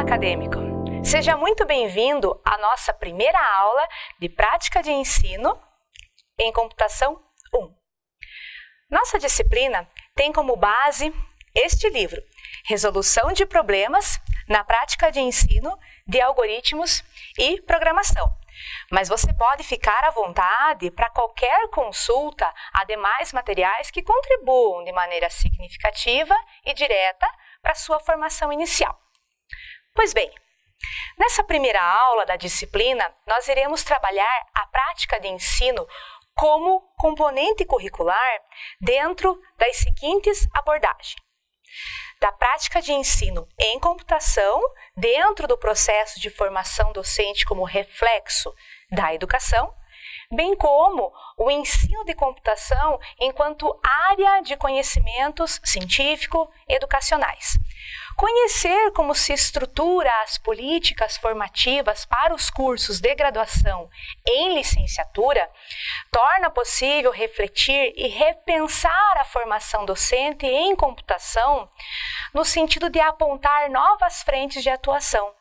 acadêmico! Seja muito bem-vindo à nossa primeira aula de prática de ensino em computação 1. Nossa disciplina tem como base este livro, Resolução de Problemas na Prática de Ensino de Algoritmos e Programação. Mas você pode ficar à vontade para qualquer consulta a demais materiais que contribuam de maneira significativa e direta para a sua formação inicial. Pois bem, nessa primeira aula da disciplina, nós iremos trabalhar a prática de ensino como componente curricular dentro das seguintes abordagens. Da prática de ensino em computação, dentro do processo de formação docente como reflexo da educação, bem como o ensino de computação enquanto área de conhecimentos científico-educacionais. Conhecer como se estrutura as políticas formativas para os cursos de graduação em licenciatura torna possível refletir e repensar a formação docente em computação no sentido de apontar novas frentes de atuação.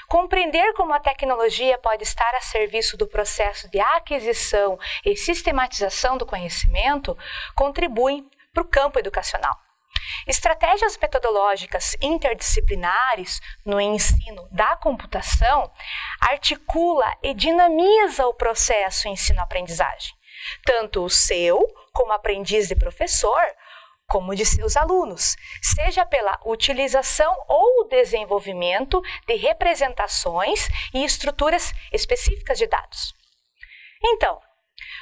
Compreender como a tecnologia pode estar a serviço do processo de aquisição e sistematização do conhecimento contribui para o campo educacional. Estratégias metodológicas interdisciplinares no ensino da computação articula e dinamiza o processo ensino-aprendizagem, tanto o seu como aprendiz de professor, como de seus alunos, seja pela utilização ou desenvolvimento de representações e estruturas específicas de dados. Então,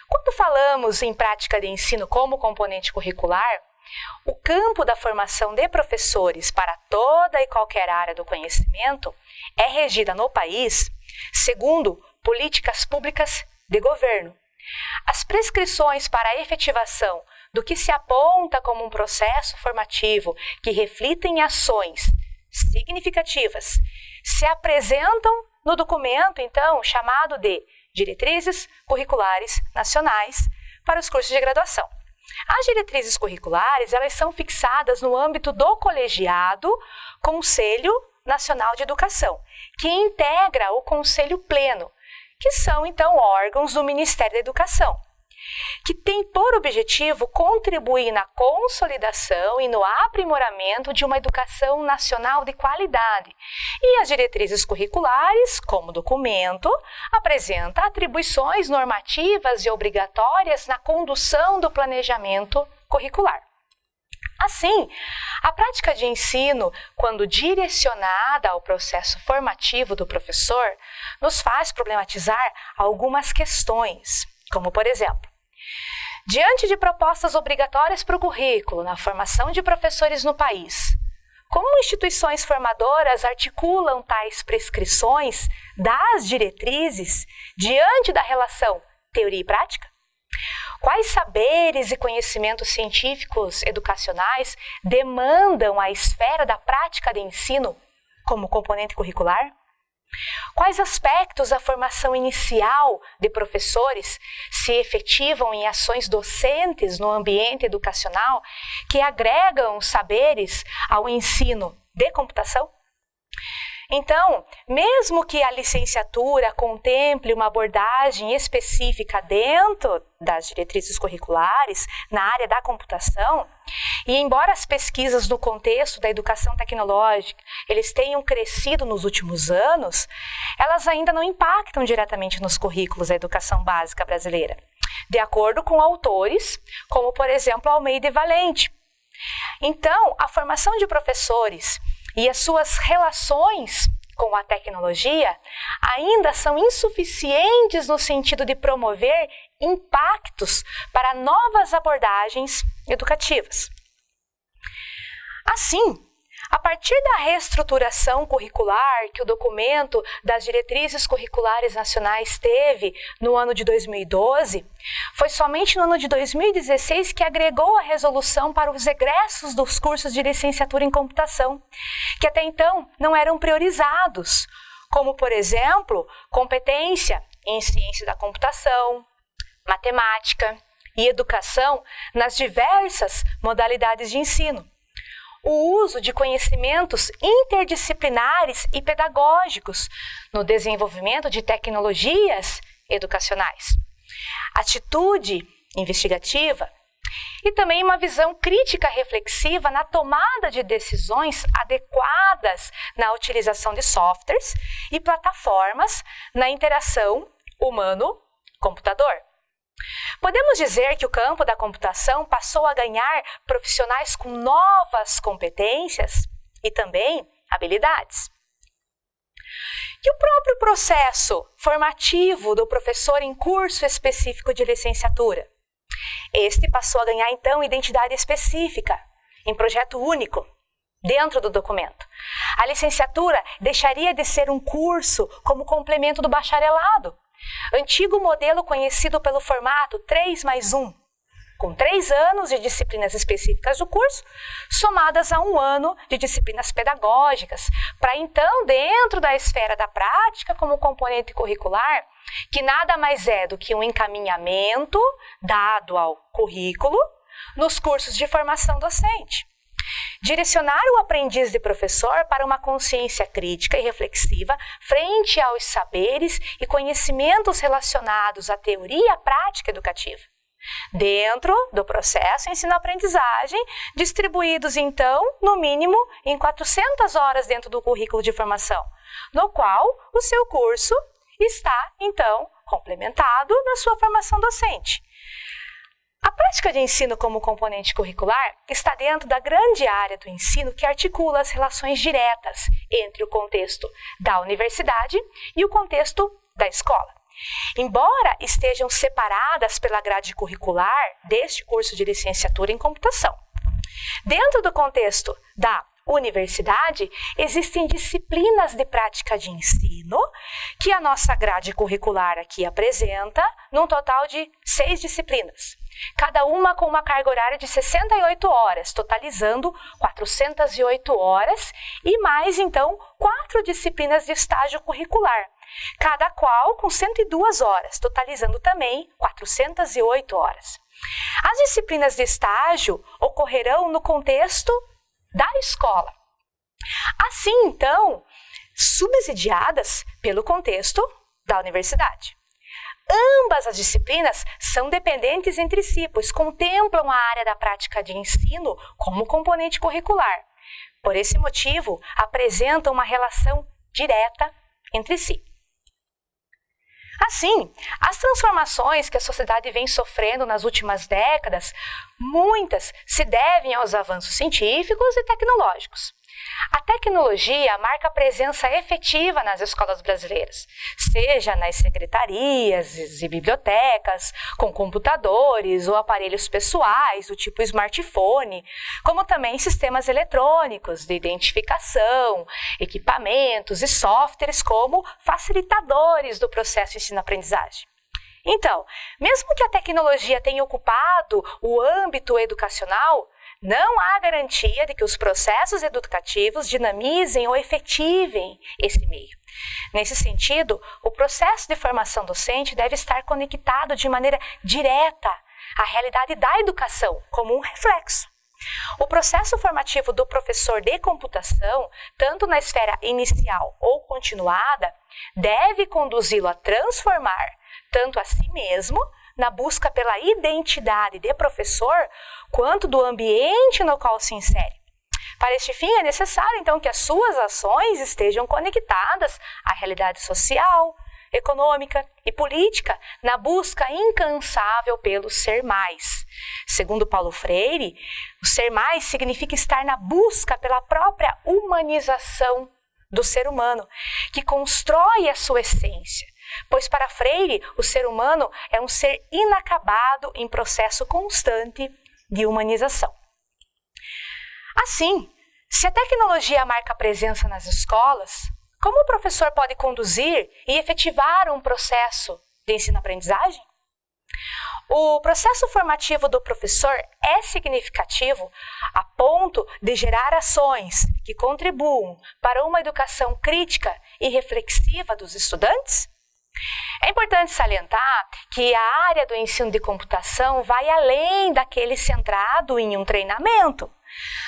quando falamos em prática de ensino como componente curricular, o campo da formação de professores para toda e qualquer área do conhecimento é regida no país segundo políticas públicas de governo. As prescrições para a efetivação do que se aponta como um processo formativo que reflita em ações significativas se apresentam no documento, então, chamado de Diretrizes Curriculares Nacionais para os cursos de graduação. As diretrizes curriculares, elas são fixadas no âmbito do colegiado Conselho Nacional de Educação, que integra o Conselho Pleno, que são, então, órgãos do Ministério da Educação, que tem por objetivo contribuir na consolidação e no aprimoramento de uma educação nacional de qualidade. E as diretrizes curriculares, como documento, apresenta atribuições normativas e obrigatórias na condução do planejamento curricular. Assim, a prática de ensino, quando direcionada ao processo formativo do professor, nos faz problematizar algumas questões, como, por exemplo, diante de propostas obrigatórias para o currículo na formação de professores no país, como instituições formadoras articulam tais prescrições das diretrizes diante da relação teoria e prática? Quais saberes e conhecimentos científicos educacionais demandam a esfera da prática de ensino como componente curricular? Quais aspectos da formação inicial de professores se efetivam em ações docentes no ambiente educacional que agregam saberes ao ensino de computação? Então, mesmo que a licenciatura contemple uma abordagem específica dentro das diretrizes curriculares na área da computação, e embora as pesquisas no contexto da educação tecnológica eles tenham crescido nos últimos anos, elas ainda não impactam diretamente nos currículos da educação básica brasileira, de acordo com autores como, por exemplo, Almeida e Valente. Então, a formação de professores e as suas relações com a tecnologia ainda são insuficientes no sentido de promover impactos para novas abordagens educativas. Assim, a partir da reestruturação curricular que o documento das Diretrizes Curriculares Nacionais teve no ano de 2012, foi somente no ano de 2016 que agregou a resolução para os egressos dos cursos de licenciatura em computação, que até então não eram priorizados, como, por exemplo, competência em ciência da computação, matemática e educação nas diversas modalidades de ensino. o uso de conhecimentos interdisciplinares e pedagógicos no desenvolvimento de tecnologias educacionais, atitude investigativa e também uma visão crítica reflexiva na tomada de decisões adequadas na utilização de softwares e plataformas na interação humano-computador. Podemos dizer que o campo da computação passou a ganhar profissionais com novas competências e também habilidades. E o próprio processo formativo do professor em curso específico de licenciatura? Este passou a ganhar, então, identidade específica, em projeto único, dentro do documento. A licenciatura deixaria de ser um curso como complemento do bacharelado, antigo modelo conhecido pelo formato 3+1, com 3 anos de disciplinas específicas do curso, somadas a 1 ano de disciplinas pedagógicas, para então, dentro da esfera da prática, como componente curricular, que nada mais é do que um encaminhamento dado ao currículo nos cursos de formação docente. Direcionar o aprendiz de professor para uma consciência crítica e reflexiva frente aos saberes e conhecimentos relacionados à teoria e à prática educativa, dentro do processo ensino-aprendizagem, distribuídos então, no mínimo, em 400 horas dentro do currículo de formação, no qual o seu curso está, então, complementado na sua formação docente. A prática de ensino como componente curricular está dentro da grande área do ensino que articula as relações diretas entre o contexto da universidade e o contexto da escola. Embora estejam separadas pela grade curricular deste curso de licenciatura em computação. Dentro do contexto da universidade, existem disciplinas de prática de ensino que a nossa grade curricular aqui apresenta, num total de 6 disciplinas. Cada uma com uma carga horária de 68 horas, totalizando 408 horas e mais, então, 4 disciplinas de estágio curricular, cada qual com 102 horas, totalizando também 408 horas. As disciplinas de estágio ocorrerão no contexto da escola. Assim, então, subsidiadas pelo contexto da universidade. Ambas as disciplinas são dependentes entre si, pois contemplam a área da prática de ensino como componente curricular. Por esse motivo, apresentam uma relação direta entre si. Assim, as transformações que a sociedade vem sofrendo nas últimas décadas, muitas se devem aos avanços científicos e tecnológicos. A tecnologia marca a presença efetiva nas escolas brasileiras, seja nas secretarias e bibliotecas, com computadores ou aparelhos pessoais do tipo smartphone, como também sistemas eletrônicos de identificação, equipamentos e softwares como facilitadores do processo ensino-aprendizagem. Então, mesmo que a tecnologia tenha ocupado o âmbito educacional, não há garantia de que os processos educativos dinamizem ou efetivem esse meio. Nesse sentido, o processo de formação docente deve estar conectado de maneira direta à realidade da educação, como um reflexo. O processo formativo do professor de computação, tanto na esfera inicial ou continuada, deve conduzi-lo a transformar tanto a si mesmo, na busca pela identidade de professor, quanto do ambiente no qual se insere. Para este fim, é necessário, então, que as suas ações estejam conectadas à realidade social, econômica e política, na busca incansável pelo ser mais. Segundo Paulo Freire, o ser mais significa estar na busca pela própria humanização do ser humano, que constrói a sua essência. Pois para Freire, o ser humano é um ser inacabado em processo constante de humanização. Assim, se a tecnologia marca presença nas escolas, como o professor pode conduzir e efetivar um processo de ensino-aprendizagem? O processo formativo do professor é significativo a ponto de gerar ações que contribuam para uma educação crítica e reflexiva dos estudantes? É importante salientar que a área do ensino de computação vai além daquele centrado em um treinamento.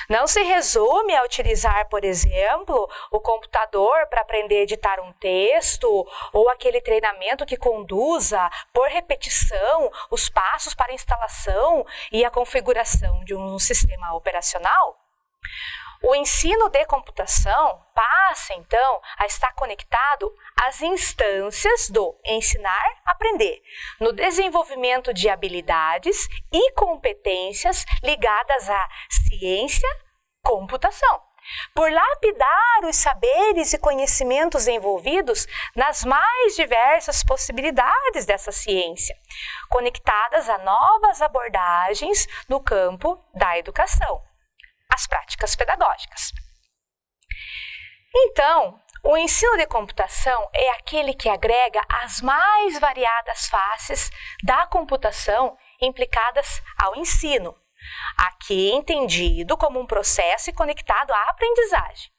Não se resume a utilizar, por exemplo, o computador para aprender a editar um texto ou aquele treinamento que conduza, por repetição, os passos para a instalação e a configuração de um sistema operacional. O ensino de computação passa, então, a estar conectado às instâncias do ensinar-aprender, no desenvolvimento de habilidades e competências ligadas à ciência-computação, por lapidar os saberes e conhecimentos envolvidos nas mais diversas possibilidades dessa ciência, conectadas a novas abordagens no campo da educação, as práticas pedagógicas. Então, o ensino de computação é aquele que agrega as mais variadas faces da computação implicadas ao ensino, aqui entendido como um processo e conectado à aprendizagem.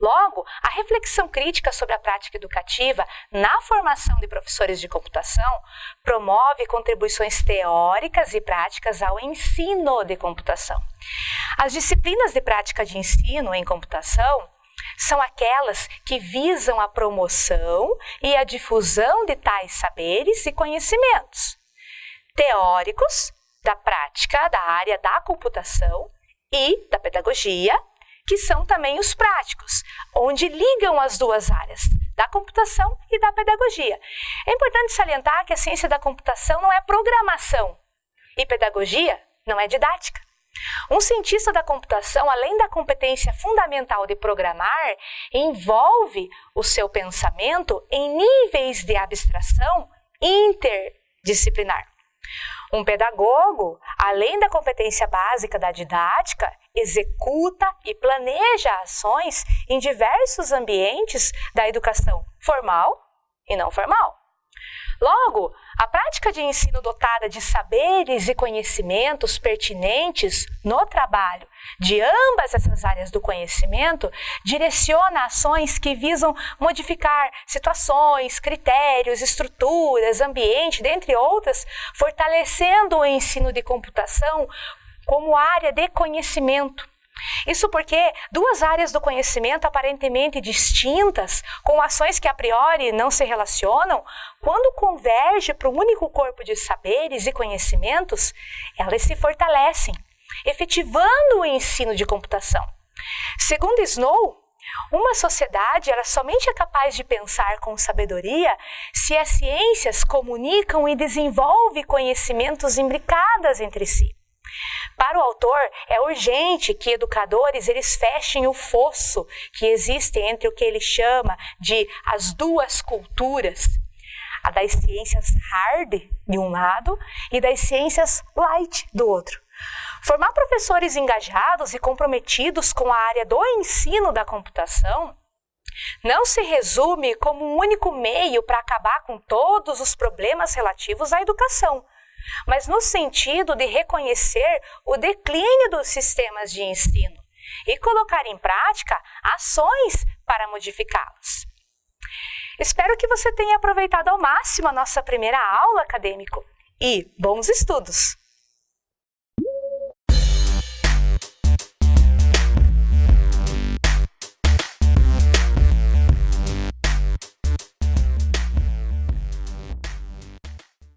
Logo, a reflexão crítica sobre a prática educativa na formação de professores de computação promove contribuições teóricas e práticas ao ensino de computação. As disciplinas de prática de ensino em computação são aquelas que visam a promoção e a difusão de tais saberes e conhecimentos teóricos da prática da área da computação e da pedagogia, que são também os práticos, onde ligam as duas áreas, da computação e da pedagogia. É importante salientar que a ciência da computação não é programação e pedagogia não é didática. Um cientista da computação, além da competência fundamental de programar, envolve o seu pensamento em níveis de abstração interdisciplinar. Um pedagogo, além da competência básica da didática, executa e planeja ações em diversos ambientes da educação formal e não formal. Logo, a prática de ensino dotada de saberes e conhecimentos pertinentes no trabalho de ambas essas áreas do conhecimento direciona ações que visam modificar situações, critérios, estruturas, ambiente, dentre outras, fortalecendo o ensino de computação como área de conhecimento. Isso porque duas áreas do conhecimento aparentemente distintas, com ações que a priori não se relacionam, quando convergem para um único corpo de saberes e conhecimentos, elas se fortalecem, efetivando o ensino de computação. Segundo Snow, uma sociedade somente é capaz de pensar com sabedoria se as ciências comunicam e desenvolvem conhecimentos imbricados entre si. Para o autor, é urgente que educadores eles fechem o fosso que existe entre o que ele chama de as duas culturas, a das ciências hard de um lado e das ciências light do outro. Formar professores engajados e comprometidos com a área do ensino da computação não se resume como um único meio para acabar com todos os problemas relativos à educação, mas no sentido de reconhecer o declínio dos sistemas de ensino e colocar em prática ações para modificá-los. Espero que você tenha aproveitado ao máximo a nossa primeira aula, acadêmico, e bons estudos!